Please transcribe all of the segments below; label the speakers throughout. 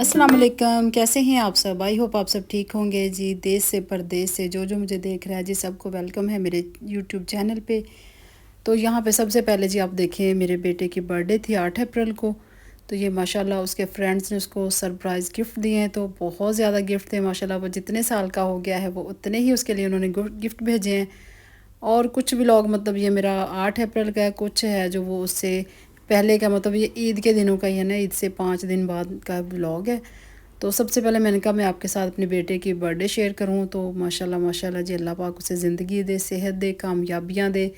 Speaker 1: अस्सलाम वालेकुम, कैसे हैं आप सब। आई होप आप सब ठीक होंगे जी। देश से परदेश से जो मुझे देख रहा है जी, सबको वेलकम है मेरे यूट्यूब चैनल पे। तो यहाँ पे सबसे पहले जी आप देखें, मेरे बेटे की बर्थडे थी 8 अप्रैल को। तो ये माशाल्लाह उसके फ्रेंड्स ने उसको सरप्राइज़ गिफ्ट दिए हैं। तो बहुत ज़्यादा गिफ्ट थे माशाल्लाह। वो जितने साल का हो गया है वो उतने ही उसके लिए उन्होंने गिफ्ट भेजे हैं। और कुछ व्लॉग मतलब ये मेरा 8 अप्रैल का है, कुछ है जो वो उससे पहले का, मतलब ये ईद के दिनों का ही है ना, ईद से 5 दिन बाद का व्लॉग है। तो सबसे पहले मैंने कहा मैं आपके साथ अपने बेटे की बर्थडे शेयर करूं। तो माशाल्लाह माशाल्लाह जी, अल्लाह पाक उसे ज़िंदगी दे, सेहत दे, कामयाबियां दे,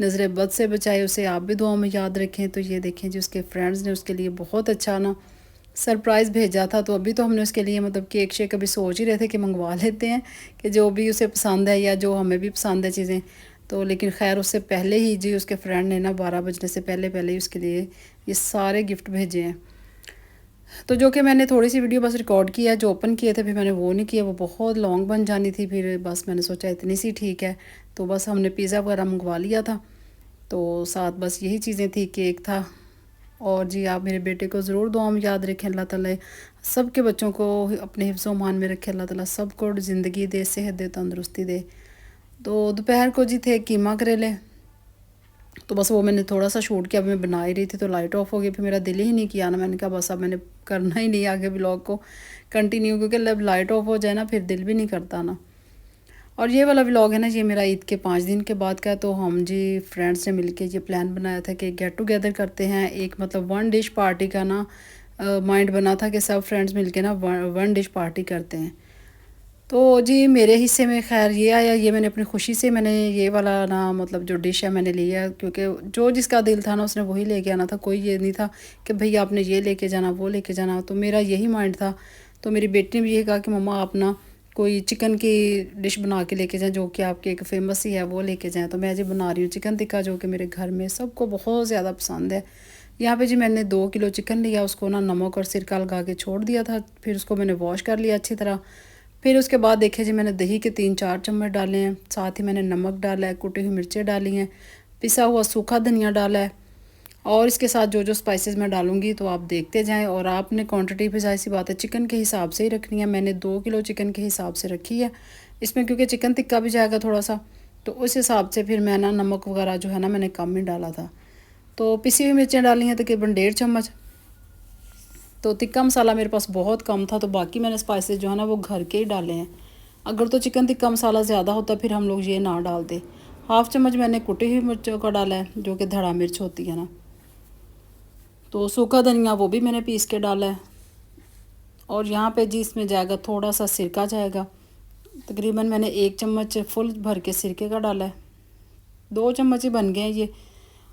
Speaker 1: नज़र बद से बचाए उसे। आप भी दुआ में याद रखें। तो ये देखें जी, उसके फ्रेंड्स ने उसके लिए बहुत अच्छा ना सरप्राइज़ भेजा था। तो अभी तो हमने उसके लिए मतलब केक शेक अभी सोच ही रहे थे कि मंगवा लेते हैं, कि जो भी उसे पसंद है या जो हमें भी पसंद है चीज़ें। तो लेकिन खैर उससे पहले ही जी उसके फ्रेंड ने ना 12 बजने से पहले पहले ही उसके लिए ये सारे गिफ्ट भेजे हैं। तो जो कि मैंने थोड़ी सी वीडियो बस रिकॉर्ड किया है, जो ओपन किए थे फिर मैंने वो नहीं किया, वो बहुत लॉन्ग बन जानी थी। फिर बस मैंने सोचा इतनी सी ठीक है। तो बस हमने पिज़्ज़ा वगैरह मंगवा लिया था। तो साथ बस यही चीज़ें थी, केक था। और जी आप मेरे बेटे को ज़रूर दुआ में याद रखें। अल्लाह ताला सब के बच्चों को अपने हिफ्ज़ मान में रखे। अल्लाह ताला सबको ज़िंदगी दे, सेहत दे, तंदुरुस्ती दे। तो दोपहर को जी थे कीमा करेले। तो बस वो मैंने थोड़ा सा शूट किया, अभी मैं बना ही रही थी तो लाइट ऑफ हो गई। फिर मेरा दिल ही नहीं किया ना, मैंने कहा बस अब मैंने करना ही नहीं आगे ब्लॉग को कंटिन्यू, क्योंकि जब लाइट ऑफ हो जाए ना फिर दिल भी नहीं करता ना। और ये वाला व्लॉग है ना, ये मेरा ईद के 5 दिन के बाद का है। तो हम जी फ्रेंड्स ने मिलके ये प्लान बनाया था कि गेट टुगेदर करते हैं। एक मतलब वन डिश पार्टी का ना माइंड बना था कि सब फ्रेंड्स मिलके ना वन डिश पार्टी करते हैं। तो जी मेरे हिस्से में खैर ये आया, ये मैंने अपनी खुशी से मैंने ये वाला ना मतलब जो डिश है मैंने लिया, क्योंकि जो जिसका दिल था ना उसने वही लेके आना था। कोई ये नहीं था कि भैया आपने ये लेके जाना वो लेके जाना। तो मेरा यही माइंड था। तो मेरी बेटी ने भी ये कहा कि मम्मा आप ना कोई चिकन की डिश बना के लेके जाएं, जो कि आपके एक फ़ेमस ही है, वो लेके जाएं। तो मैं जी बना रही हूँ चिकन टिक्का, जो कि मेरे घर में सबको बहुत ज़्यादा पसंद है। यहाँ पे जी मैंने 2 किलो चिकन लिया, उसको ना नमक और सिरका लगा के छोड़ दिया था। फिर उसको मैंने वॉश कर लिया अच्छी तरह। फिर उसके बाद देखिए जी, मैंने दही के 3-4 चम्मच डाले हैं। साथ ही मैंने नमक डाला है, कुटी हुई मिर्चें डाली हैं, पिसा हुआ सूखा धनिया डाला है। और इसके साथ जो जो स्पाइसेस मैं डालूंगी तो आप देखते जाएं। और आपने क्वांटिटी पे जाहिर सी बात है चिकन के हिसाब से ही रखनी है। मैंने 2 किलो चिकन के हिसाब से रखी है इसमें, क्योंकि चिकन टिक्का भी जाएगा थोड़ा सा। तो उस हिसाब से फिर मैं ना नमक वगैरह जो है ना मैंने कम ही डाला था। तो पिसी हुई मिर्चें डाली हैं तकरीबन 1.5 चम्मच। तो टिक्का मसाला मेरे पास बहुत कम था, तो बाकी मैंने स्पाइसेस जो है ना वो घर के ही डाले हैं। अगर तो चिकन टिक्का मसाला ज़्यादा होता फिर हम लोग ये ना डालते। 1/2 चम्मच मैंने कुटी हुई मिर्चों का डाला है, जो कि धड़ा मिर्च होती है ना। तो सूखा धनिया वो भी मैंने पीस के डाला है। और यहाँ पे जी इसमें जाएगा थोड़ा सा सिरका जाएगा। तकरीबन मैंने 1 चम्मच फुल भर के सिरके का डाला है। 2 चम्मच ही बन गए हैं ये।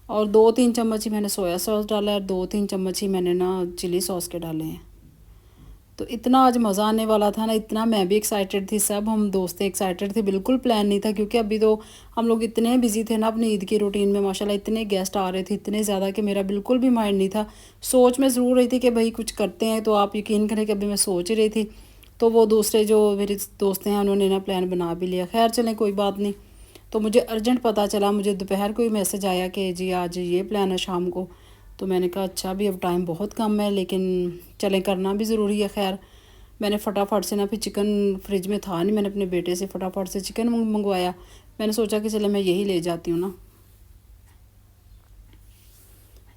Speaker 1: और 2-3 चम्मच ही मैंने सोया सॉस डाला है, और 2-3 चम्मच ही मैंने ना चिली सॉस के डाले हैं। तो इतना आज मज़ा आने वाला था ना, इतना मैं भी एक्साइटेड थी, सब हम दोस्तें एक्साइटेड थे। बिल्कुल प्लान नहीं था, क्योंकि अभी तो हम लोग इतने बिजी थे ना अपनी ईद की रूटीन में। माशाल्लाह इतने गेस्ट आ रहे थे, इतने ज़्यादा, कि मेरा बिल्कुल भी माइंड नहीं था। सोच में ज़रूर रही थी कि भाई कुछ करते हैं। तो आप यकीन करें कि अभी मैं सोच ही रही थी तो वो दूसरे जो मेरे दोस्त हैं उन्होंने ना प्लान बना भी लिया। खैर चलें कोई बात नहीं। तो मुझे अर्जेंट पता चला, मुझे दोपहर को ही मैसेज आया कि जी आज ये प्लान है शाम को। तो मैंने कहा अच्छा भी अब टाइम बहुत कम है, लेकिन चलें करना भी ज़रूरी है। खैर मैंने फटाफट से ना, फिर चिकन फ्रिज में था नहीं, मैंने अपने बेटे से फटाफट से चिकन मंगवाया। मैंने सोचा कि चले मैं यही ले जाती हूँ ना।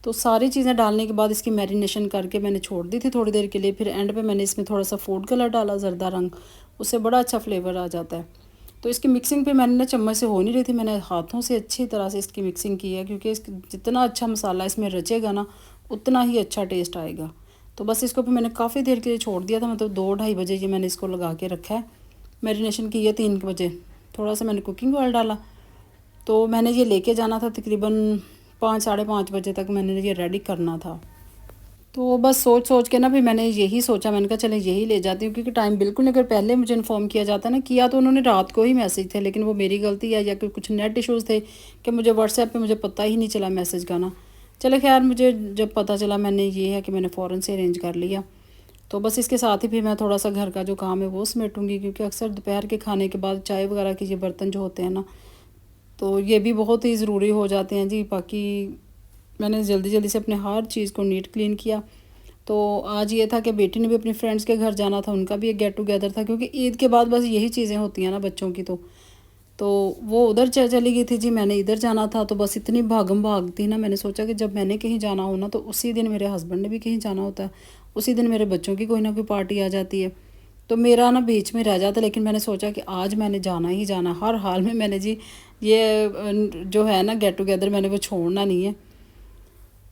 Speaker 1: तो सारी चीज़ें डालने के बाद इसकी मैरिनेशन करके मैंने छोड़ दी थी थोड़ी देर के लिए। फिर एंड पे मैंने इसमें थोड़ा सा फूड कलर डाला, जर्दा रंग, उससे बड़ा अच्छा फ्लेवर आ जाता है। तो इसकी मिक्सिंग पे मैंने ना चम्मच से हो नहीं रही थी, मैंने हाथों से अच्छी तरह से इसकी मिक्सिंग की है, क्योंकि जितना अच्छा मसाला इसमें रचेगा ना उतना ही अच्छा टेस्ट आएगा। तो बस इसको फिर मैंने काफ़ी देर के लिए छोड़ दिया था, मतलब 2-2:30 बजे ये मैंने इसको लगा के रखा है। मैरिनेशन की है 3 बजे। थोड़ा सा मैंने कुकिंग ऑयल डाला। तो मैंने ये लेके जाना था तकरीबन 5-5:30 बजे तक मैंने ये रेडी करना था। तो बस सोच सोच के ना फिर मैंने यही सोचा, मैंने कहा चले यही ले जाती हूँ, क्योंकि टाइम बिल्कुल नहीं। अगर पहले मुझे इन्फॉर्म किया जाता ना, किया तो उन्होंने रात को ही मैसेज थे, लेकिन वो मेरी गलती है या फिर कुछ नेट इश्यूज़ थे कि मुझे व्हाट्सएप पे मुझे पता ही नहीं चला मैसेज का ना। चले खैर मुझे जब पता चला मैंने ये है कि मैंने फ़ौरन से अरेंज कर लिया। तो बस इसके साथ ही फिर मैं थोड़ा सा घर का जो काम है वो समेटूँगी, क्योंकि अक्सर दोपहर के खाने के बाद चाय वगैरह के ये बर्तन जो होते हैं ना, तो ये भी बहुत ही ज़रूरी हो जाते हैं जी। बाकी मैंने जल्दी जल्दी से अपने हर चीज़ को नीट क्लीन किया। तो आज ये था कि बेटी ने भी अपनी फ्रेंड्स के घर जाना था, उनका भी एक गेट टुगेदर था, क्योंकि ईद के बाद बस यही चीज़ें होती हैं ना बच्चों की। तो वो उधर चली गई थी जी, मैंने इधर जाना था। तो बस इतनी भागम भाग थी ना, मैंने सोचा कि जब मैंने कहीं जाना हो ना तो उसी दिन मेरे हस्बैंड ने भी कहीं जाना होता है, उसी दिन मेरे बच्चों की कोई ना कोई पार्टी आ जाती है, तो मेरा ना बीच में रह जाता। लेकिन मैंने सोचा कि आज मैंने जाना ही जाना, हर हाल में मैंने जी ये जो है ना गेट टुगेदर, मैंने वो छोड़ना नहीं है।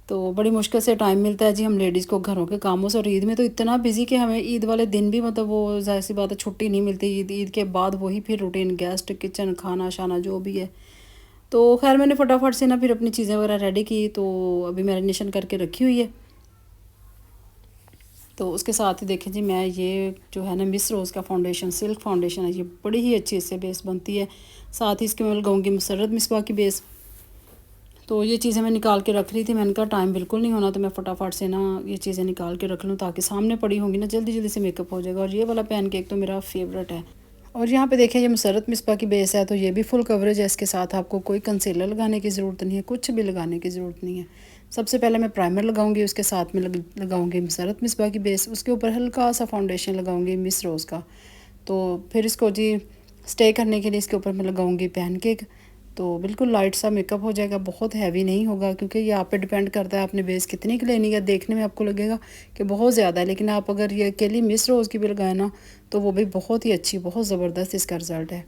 Speaker 1: तो बड़ी मुश्किल से टाइम मिलता है जी हम लेडीज़ को घरों के कामों से, और ईद में तो इतना बिजी कि हमें ईद वाले दिन भी मतलब वो जाहिर सी बात है छुट्टी नहीं मिलती। ईद के बाद वही फिर रूटीन, गेस्ट, किचन, खाना शाना जो भी है। तो खैर मैंने फटाफट से ना फिर अपनी चीज़ें वगैरह रेडी की, तो अभी मैरिनेशन करके रखी हुई है। तो उसके साथ ही देखें जी, मैं ये जो है ना मिस रोज़ का फाउंडेशन, सिल्क फाउंडेशन है, ये बड़ी ही अच्छी इससे बेस बनती है। साथ ही इसके मैं लगाऊंगी मुसर्रत मिसबा की बेस। तो ये चीज़ें मैं निकाल के रख रही थी, मैंने कहा टाइम बिल्कुल नहीं होना, तो मैं फटाफट से ना ये चीज़ें निकाल के रख लूँ ताकि सामने पड़ी होंगी ना जल्दी जल्दी से मेकअप हो जाएगा। और ये वाला पैन केक तो मेरा फेवरेट है। और यहाँ पे देखें ये मुसर्रत मिसबा की बेस है, तो ये भी फुल कवरेज है। इसके साथ आपको कोई कंसीलर लगाने की ज़रूरत नहीं है, कुछ भी लगाने की ज़रूरत नहीं है। सबसे पहले मैं प्राइमर लगाऊंगी, उसके साथ में लगाऊंगी मुसर्रत मिसबा की बेस, उसके ऊपर हल्का सा फाउंडेशन लगाऊंगी मिस रोज़ का। तो फिर इसको जी स्टे करने के लिए इसके ऊपर मैं लगाऊंगी पैन केक। तो बिल्कुल लाइट सा मेकअप हो जाएगा, बहुत हैवी नहीं होगा, क्योंकि ये आप पे डिपेंड करता है आपने बेस कितनी की लेनी है। देखने में आपको लगेगा कि बहुत ज़्यादा है, लेकिन आप अगर ये अकेली मिस रोज़ की भी लगाए ना तो वो भी बहुत ही अच्छी, बहुत ज़बरदस्त इसका रिज़ल्ट है।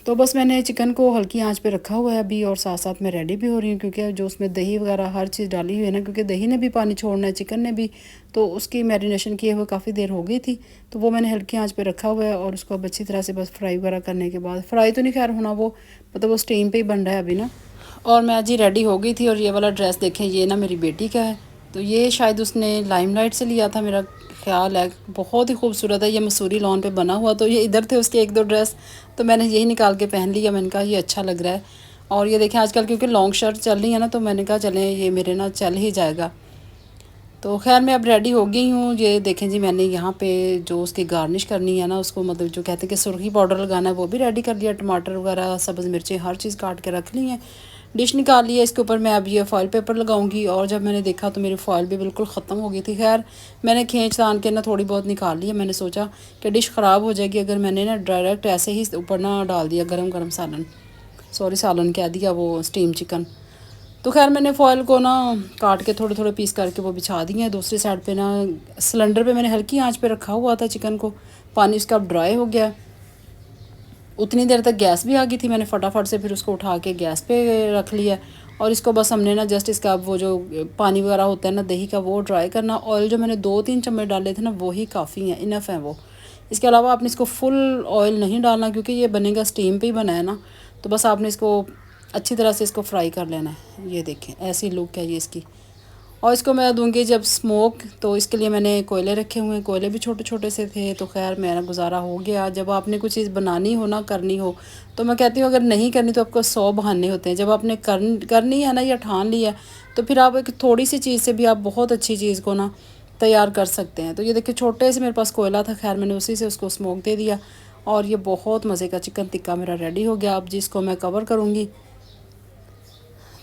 Speaker 1: तो बस मैंने चिकन को हल्की आंच पे रखा हुआ है अभी, और साथ साथ मैं रेडी भी हो रही हूँ, क्योंकि जो उसमें दही वगैरह हर चीज़ डाली हुई है ना, क्योंकि दही ने भी पानी छोड़ना है, चिकन ने भी, तो उसकी मैरिनेशन किए हुए काफ़ी देर हो गई थी। तो वो मैंने हल्की आंच पे रखा हुआ है, और उसको अब अच्छी तरह से बस फ्राई वगैरह करने के बाद, फ्राई तो नहीं खैर होना वो, मतलब वो स्टीम पे ही बन रहा है अभी ना। और मैं जी रेडी हो गई थी, और ये वाला ड्रेस देखें, ये ना मेरी बेटी का है। तो ये शायद उसने लाइमलाइट से लिया था, मेरा ख्याल है। बहुत ही खूबसूरत है, ये मसूरी लॉन पे बना हुआ। तो ये इधर थे उसके एक दो ड्रेस, तो मैंने यही निकाल के पहन लिया। मैंने कहा ये अच्छा लग रहा है। और ये देखें आजकल क्योंकि लॉन्ग शर्ट चल रही है ना, तो मैंने कहा चलें ये मेरे ना चल ही जाएगा। तो खैर मैं अब रेडी हो गई हूँ। ये देखें जी, मैंने यहाँ पे जो उसकी गार्निश करनी है ना, उसको मतलब जो कहते हैं कि सुरखी पाउडर लगाना है, वो भी रेडी कर दिया। टमाटर वगैरह, सब्ज़ मिर्चें, हर चीज़ काट के रख ली है। डिश निकाल ली है, इसके ऊपर मैं अब ये फॉइल पेपर लगाऊंगी। और जब मैंने देखा तो मेरी फॉइल भी बिल्कुल ख़त्म हो गई थी। खैर मैंने खींच तान के ना थोड़ी बहुत निकाल ली है। मैंने सोचा कि डिश ख़राब हो जाएगी अगर मैंने ना डायरेक्ट ऐसे ही ऊपर ना डाल दिया गरम गरम सालन, सॉरी सालन कह दिया, वो स्टीम चिकन। तो खैर मैंने फॉइल को ना काट के थोड़े थोड़े पीस करके वो बिछा दिए हैं। दूसरी साइड पे ना सिलेंडर पे मैंने हल्की आंच पे रखा हुआ था चिकन को, पानी उसका अब ड्राई हो गया। उतनी देर तक गैस भी आ गई थी, मैंने फटाफट से फिर उसको उठा के गैस पे रख लिया। और इसको बस हमने ना जस्ट इसका वो जो पानी वगैरह होता है ना दही का, वो ड्राई करना। ऑयल जो मैंने 2-3 चम्मच डाले थे ना, वो ही काफ़ी हैं, इनफ है वो। इसके अलावा आपने इसको फुल ऑयल नहीं डालना, क्योंकि ये बनेगा स्टीम पे ही बना है ना। तो बस आपने इसको अच्छी तरह से इसको फ्राई कर लेना है। ये देखें ऐसी लुक है ये इसकी। और इसको मैं दूंगी जब स्मोक, तो इसके लिए मैंने कोयले रखे हुए हैं। कोयले भी छोटे छोटे से थे, तो खैर मेरा गुजारा हो गया। जब आपने कुछ चीज़ बनानी हो ना, करनी हो, तो मैं कहती हूँ अगर नहीं करनी तो आपको 100 बहाने होते हैं। जब आपने करनी है ना, या ठान ली है, तो फिर आप एक थोड़ी सी चीज़ से भी आप बहुत अच्छी चीज़ को ना तैयार कर सकते हैं। तो ये देखिए छोटे से मेरे पास कोयला था, खैर मैंने उसी से उसको स्मोक दे दिया। और ये बहुत मज़े का चिकन टिक्का मेरा रेडी हो गया। अब जिसको मैं कवर करूँगी,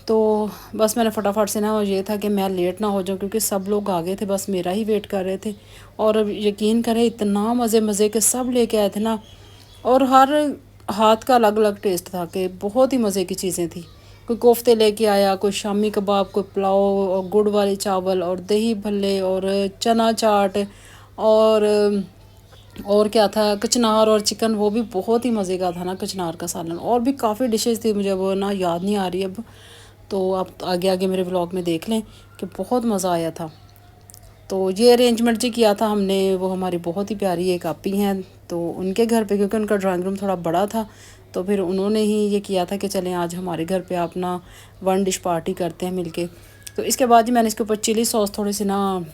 Speaker 1: तो बस मैंने फटाफट से ना, ये था कि मैं लेट ना हो जाऊँ, क्योंकि सब लोग आ गए थे, बस मेरा ही वेट कर रहे थे। और अब यकीन करें इतना मज़े मज़े के सब लेके आए थे ना, और हर हाथ का अलग अलग टेस्ट था, कि बहुत ही मज़े की चीज़ें थी। कोई कोफ्ते लेके आया, कोई शामी कबाब, कोई पुलाव, और गुड़ वाले चावल, और दही भल्ले, और चना चाट, और क्या था, कचनार और चिकन, वो भी बहुत ही मज़े का था ना, कचनार का सालन। और भी काफ़ी डिशेस थी, मुझे वो ना याद नहीं आ रही अब। तो आप आगे आगे मेरे व्लॉग में देख लें कि बहुत मज़ा आया था। तो ये अरेंजमेंट जी किया था हमने, वो हमारी बहुत ही प्यारी एक आपी हैं, तो उनके घर पे, क्योंकि उनका ड्राइंग रूम थोड़ा बड़ा था, तो फिर उन्होंने ही ये किया था कि चलें आज हमारे घर पे आप ना 1 डिश पार्टी करते हैं मिलके। तो इसके बाद ही मैंने इसके ऊपर चिली सॉस थोड़ी सी ना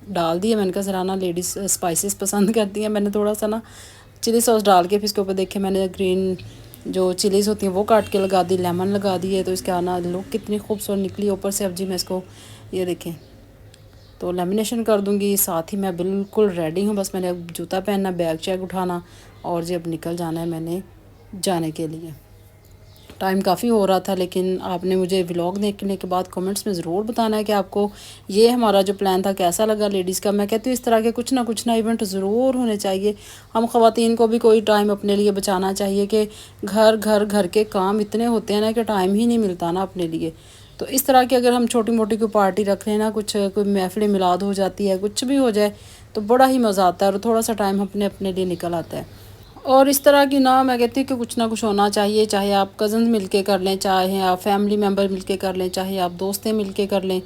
Speaker 1: डाल दी है। मैंने कहा ज़रा ना लेडीज़ स्पाइसेस पसंद करती हैं, मैंने थोड़ा सा ना चिली सॉस डाल के फिर इसके ऊपर देखे मैंने ग्रीन जो चिलीज़ होती हैं वो काट के लगा दी, लेमन लगा दी है। तो इसके आना लुक कितनी खूबसूरत निकली ऊपर से। अब जी मैं इसको ये देखें तो लेमिनेशन कर दूँगी। साथ ही मैं बिल्कुल रेडी हूँ, बस मैंने अब जूता पहनना, बैग चेक उठाना, और जी अब निकल जाना है मैंने जाने के लिए। टाइम काफ़ी हो रहा था, लेकिन आपने मुझे व्लॉग देखने के बाद कमेंट्स में ज़रूर बताना है कि आपको ये हमारा जो प्लान था कैसा लगा लेडीज़ का। मैं कहती हूँ इस तरह के कुछ ना इवेंट ज़रूर होने चाहिए। हम ख़वातीन को भी कोई टाइम अपने लिए बचाना चाहिए कि घर के काम इतने होते हैं ना कि टाइम ही नहीं मिलता ना अपने लिए। तो इस तरह की अगर हम छोटी मोटी कोई पार्टी रख लें ना, कुछ कोई महफिल मिलाद हो जाती है, कुछ भी हो जाए तो बड़ा ही मज़ा आता है और थोड़ा सा टाइम अपने अपने लिए निकल आता है। और इस तरह की ना मैं कहती हूँ कि कुछ ना कुछ होना चाहिए, चाहे आप कज़न मिलके कर लें, चाहे आप फैमिली मेम्बर मिलके कर लें, चाहे आप दोस्तें मिलके कर लें,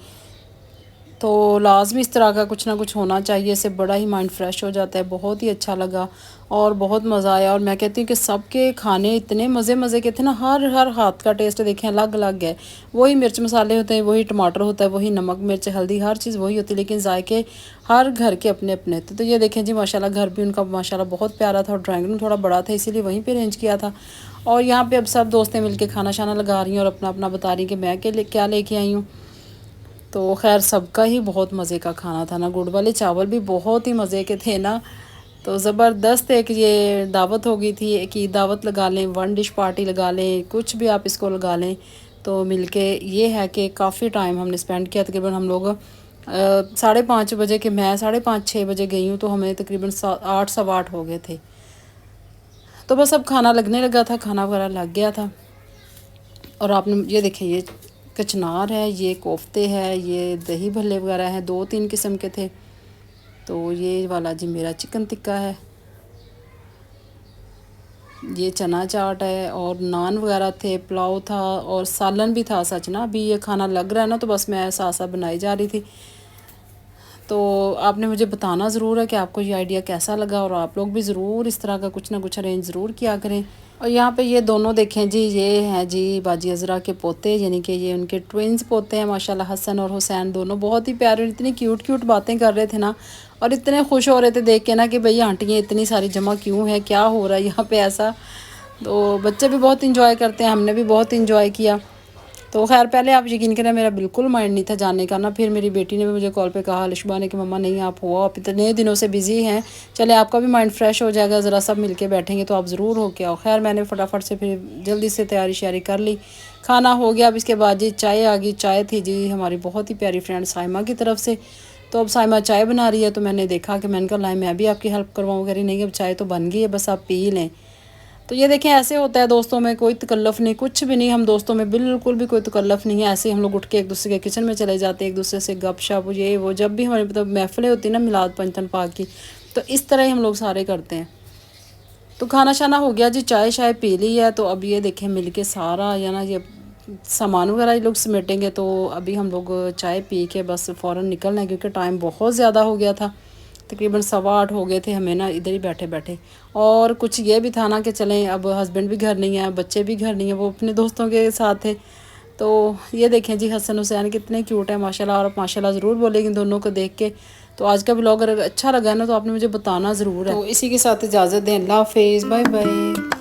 Speaker 1: तो लाजमी इस तरह का कुछ ना कुछ होना चाहिए। इससे बड़ा ही माइंड फ्रेश हो जाता है। बहुत ही अच्छा लगा और बहुत मज़ा आया। और मैं कहती हूँ कि सबके खाने इतने मज़े के थे ना, हर हाथ का टेस्ट देखें अलग अलग है। वही मिर्च मसाले होते हैं, वही टमाटर होता है, वही नमक मिर्च हल्दी हर चीज़ वही होती है, लेकिन जायके हर घर के अपने अपने थे। तो ये देखें जी माशाल्लाह, घर भी उनका माशाल्लाह बहुत प्यारा था और ड्राइंग रूम थोड़ा बड़ा था, इसीलिए वहीं पर अरेंज किया था। और यहाँ पर अब सब दोस्तें मिल के खाना शाना लगा रही हैं और अपना अपना बता रही हैं कि मैं क्या लेके आई हूँ। तो खैर सबका ही बहुत मज़े का खाना था ना। गुड़ वाले चावल भी बहुत ही मज़े के थे ना। तो ज़बरदस्त एक ये दावत हो गई थी कि दावत लगा लें, वन डिश पार्टी लगा लें, कुछ भी आप इसको लगा लें। तो मिलके ये है कि काफ़ी टाइम हमने स्पेंड किया। तकरीबन हम लोग 5:30 बजे के, मैं 5:30-6 बजे गई हूँ, तो हमें तकरीबन 8 सवा 8 हो गए थे। तो बस अब खाना लगने लगा था, खाना वगैरह लग गया था। और आपने ये देखें, ये कचनार है, ये कोफ्ते है, ये दही भल्ले वगैरह हैं, 2-3 किस्म के थे। तो ये वाला जी मेरा चिकन टिक्का है, ये चना चाट है और नान वगैरह थे, पुलाव था और सालन भी था। सच ना, अभी ये खाना लग रहा है ना, तो बस मैं साथ साथ बनाई जा रही थी। तो आपने मुझे बताना ज़रूर है कि आपको ये आइडिया कैसा लगा, और आप लोग भी ज़रूर इस तरह का कुछ ना कुछ अरेंज ज़रूर किया करें। और यहाँ पे ये दोनों देखें जी, ये हैं जी बाजी अज़रा के पोते, यानी कि ये उनके ट्विंस पोते हैं माशाल्लाह। हसन और हुसैन दोनों बहुत ही प्यारे, इतनी क्यूट बातें कर रहे थे ना, और इतने खुश हो रहे थे देख के ना कि भई आंटियाँ इतनी सारी जमा क्यों है, क्या हो रहा है यहाँ पे ऐसा। तो बच्चे भी बहुत इंजॉय करते हैं, हमने भी बहुत इंजॉय किया। तो खैर पहले आप यकीन करें मेरा बिल्कुल माइंड नहीं था जाने का ना। फिर मेरी बेटी ने भी मुझे कॉल पे कहा, लिशबा ने, कि मम्मा नहीं आप हो, आप इतने दिनों से बिज़ी हैं, चले आपका भी माइंड फ्रेश हो जाएगा, ज़रा सब मिलके बैठेंगे तो आप ज़रूर हो के आओ। खैर मैंने फटाफट से फिर जल्दी से तैयारी श्यारी कर ली, खाना हो गया। अब इसके बाद जी चाय आ गई। चाय थी जी हमारी बहुत ही प्यारी फ्रेंड साइमा की तरफ से। तो अब साइमा चाय बना रही है, तो मैंने देखा कि मैंने कहा लाए मैं भी आपकी हेल्प करवाऊँ। कह रही नहीं अब चाय तो बन गई है, बस आप पी लें। तो ये देखें ऐसे होता है दोस्तों में, कोई तकल्लुफ़ नहीं, कुछ भी नहीं। हम दोस्तों में बिल्कुल भी कोई तकल्लुफ़ नहीं है। ऐसे ही हम लोग उठ के एक दूसरे के किचन में चले जाते हैं, एक दूसरे से गपशप ये वो। जब भी हमारी मतलब महफ़िलें होती हैं ना मिलाद पंचतन पाक की, तो इस तरह ही हम लोग सारे करते हैं। तो खाना शाना हो गया जी, चाय शाय पी ली है। तो अब ये देखें मिल के सारा या ना ये सामान वगैरह ये लोग समेटेंगे। तो अभी हम लोग चाय पी के बस फ़ौरन निकलना है, क्योंकि टाइम बहुत ज़्यादा हो गया था। तकरीबन 8:15 हो गए थे हमें ना इधर ही बैठे बैठे। और कुछ ये भी था ना कि चलें, अब हस्बैंड भी घर नहीं है, बच्चे भी घर नहीं है, वो अपने दोस्तों के साथ थे। तो ये देखें जी हसन हुसैन कितने क्यूट है माशाल्लाह। और आप माशाल्लाह ज़रूर बोलेंगे दोनों को देख के। तो आज का व्लॉग अगर अच्छा लगा ना, तो आपने मुझे बताना ज़रूर है। तो इसी के साथ इजाज़त दें, अल्लाह हाफिज़, बाय बाय।